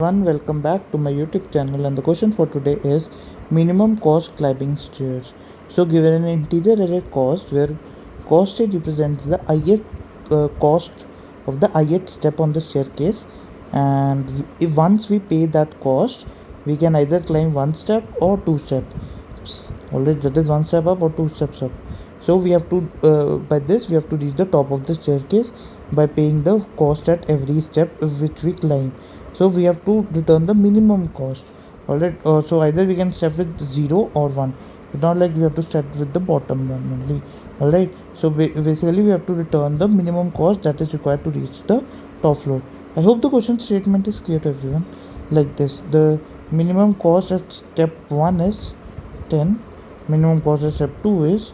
Everyone, welcome back to my YouTube channel, and the question for today is minimum cost climbing stairs. So given an integer array cost where cost stage represents the ith cost of the ith step on the staircase, and if once we pay that cost, we can either climb one step or two steps. Alright, that is one step up or two steps up. So we have to by this we have to reach the top of the staircase by paying the cost at every step which we climb. So we have to return the minimum cost. Alright, so either we can start with 0 or 1. It's not like we have to start with the bottom one only. Alright, so basically we have to return the minimum cost that is required to reach the top floor. I hope the question statement is clear to everyone. Like this, the minimum cost at step 1 is 10, minimum cost at step 2 is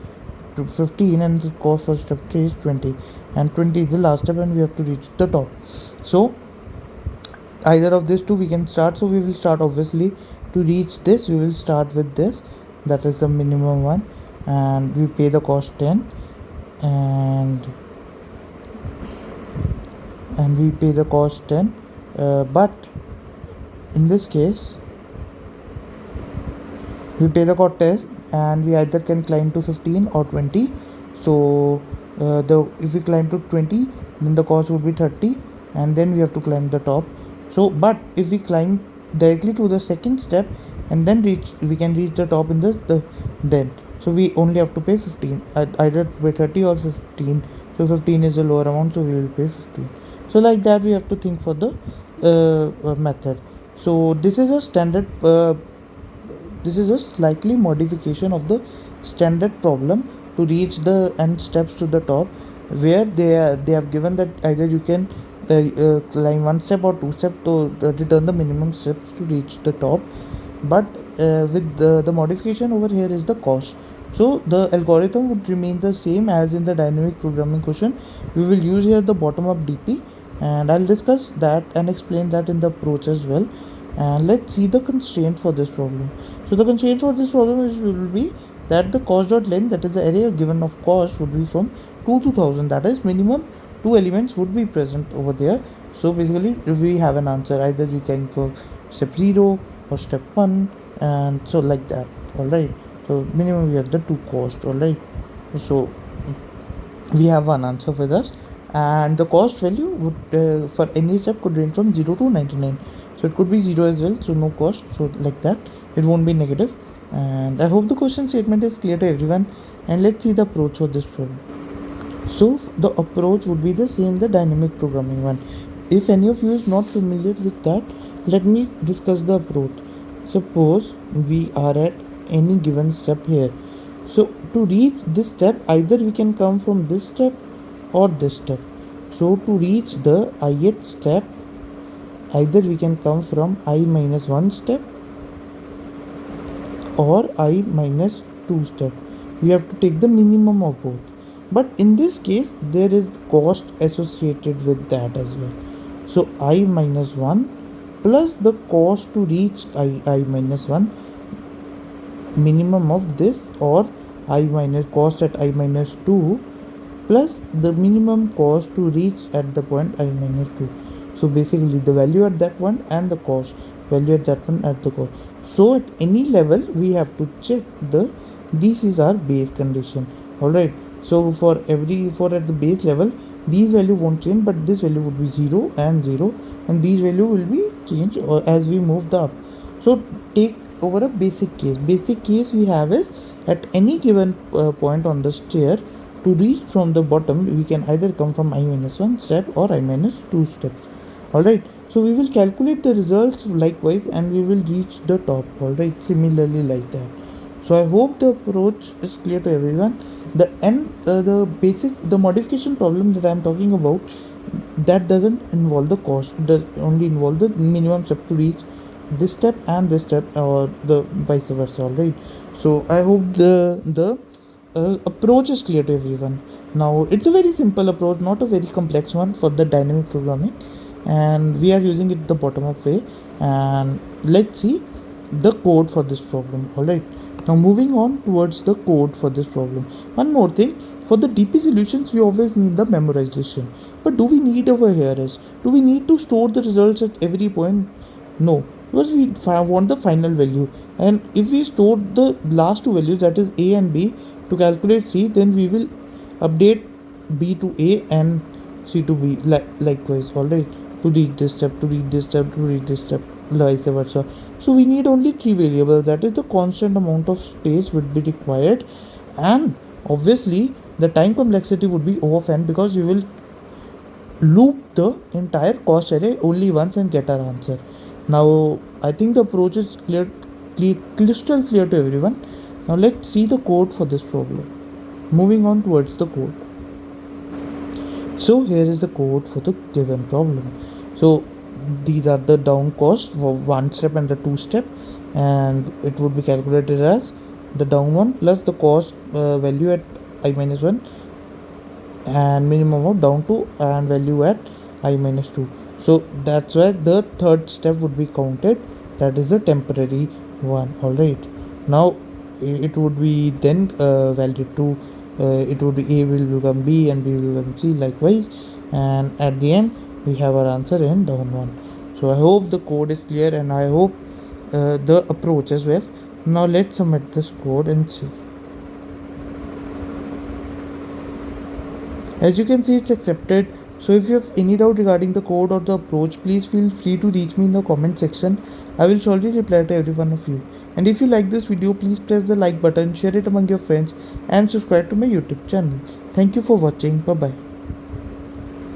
15, and the cost for step 3 is 20, and 20 is the last step and we have to reach the top. So either of these two we can start. So we will start, obviously, to reach this we will start with this, that is the minimum one, and we pay the cost 10, and we pay the cost 10, but in this case we pay the cost 10 and we either can climb to 15 or 20. So the if we climb to 20, then the cost would be 30, and then we have to climb the top. So but if we climb directly to the second step and then we can reach the top in the then, so we only have to pay 15, either pay 30 or 15. So 15 is a lower amount, so we will pay 15. So like that we have to think for the method. So this is a standard this is a slightly modification of the standard problem to reach the n steps to the top, where they have given that either you can climb one step or two steps to return the minimum steps to reach the top. But with the modification over here is the cost. So the algorithm would remain the same as in the dynamic programming question. We will use here the bottom up DP, and I'll discuss that and explain that in the approach as well. And let's see the constraint for this problem. So the constraint for this problem will be that the cost dot length, that is the array given of cost, would be from 2 to 1000. That is, minimum two elements would be present over there. So basically we have an answer, either we can for step 0 or step 1, and so like that. Alright, so minimum we have the two cost. Alright, so we have one answer with us, and the cost value would for any step could range from 0 to 99. So it could be 0 as well, so no cost, so like that it won't be negative. And I hope the question statement is clear to everyone, and let's see the approach for this problem. So the approach would be the same, the dynamic programming one. If any of you is not familiar with that, let me discuss the approach. Suppose we are at any given step here. So to reach this step, either we can come from this step or this step. So to reach the ith step, either we can come from I minus 1 step or I minus 2 step. We have to take the minimum of both. But in this case, there is cost associated with that as well. So I minus 1 plus the cost to reach I minus 1, minimum of this, or I minus cost at I minus 2 plus the minimum cost to reach at the point I minus 2. So basically the value at that one and the cost value at that one at the cost. So at any level we have to check this is our base condition. Alright, so for at the base level, these value won't change, but this value would be 0 and 0, and these value will be changed as we move the up. So take over a basic case we have is, at any given point on the stair, to reach from the bottom we can either come from I minus 1 step or I minus 2 steps. Alright, so we will calculate the results likewise and we will reach the top. Alright, similarly like that. So I hope the approach is clear to everyone. The modification problem that I am talking about, that doesn't involve the cost, it does only involve the minimum step to reach this step and this step, or the vice versa. Alright, so I hope the approach is clear to everyone. Now it's a very simple approach, not a very complex one for the dynamic programming, and we are using it the bottom up way. And let's see the code for this problem. Alright, now moving on towards the code for this problem. One more thing, for the DP solutions we always need the memorization, but do we need over here is, do we need to store the results at every point? No, because we want the final value. And if we store the last two values, that is A and B, to calculate C, then we will update B to A and C to B likewise, alright, to reach this step, to reach this step, to reach this step, vice versa. So we need only three variables, that is the constant amount of space would be required, and obviously the time complexity would be O of n, because we will loop the entire cost array only once and get our answer. Now I think the approach is crystal clear to everyone. Now let's see the code for this problem. Moving on towards the code. So here is the code for the given problem. So these are the down cost for one step and the two step, and it would be calculated as the down one plus the cost value at I minus 1 and minimum of down 2 and value at I minus 2. So that's why the third step would be counted, that is the temporary one. Alright, now it would be then valid to it would be A will become B and B will become C likewise, and at the end we have our answer in down one. So I hope the code is clear, and I hope the approach as well. Now let's submit this code and see. As you can see, it's accepted. So if you have any doubt regarding the code or the approach, please feel free to reach me in the comment section. I will surely reply to every one of you. And if you like this video, please press the like button, share it among your friends, and subscribe to my YouTube channel. Thank you for watching. Bye bye.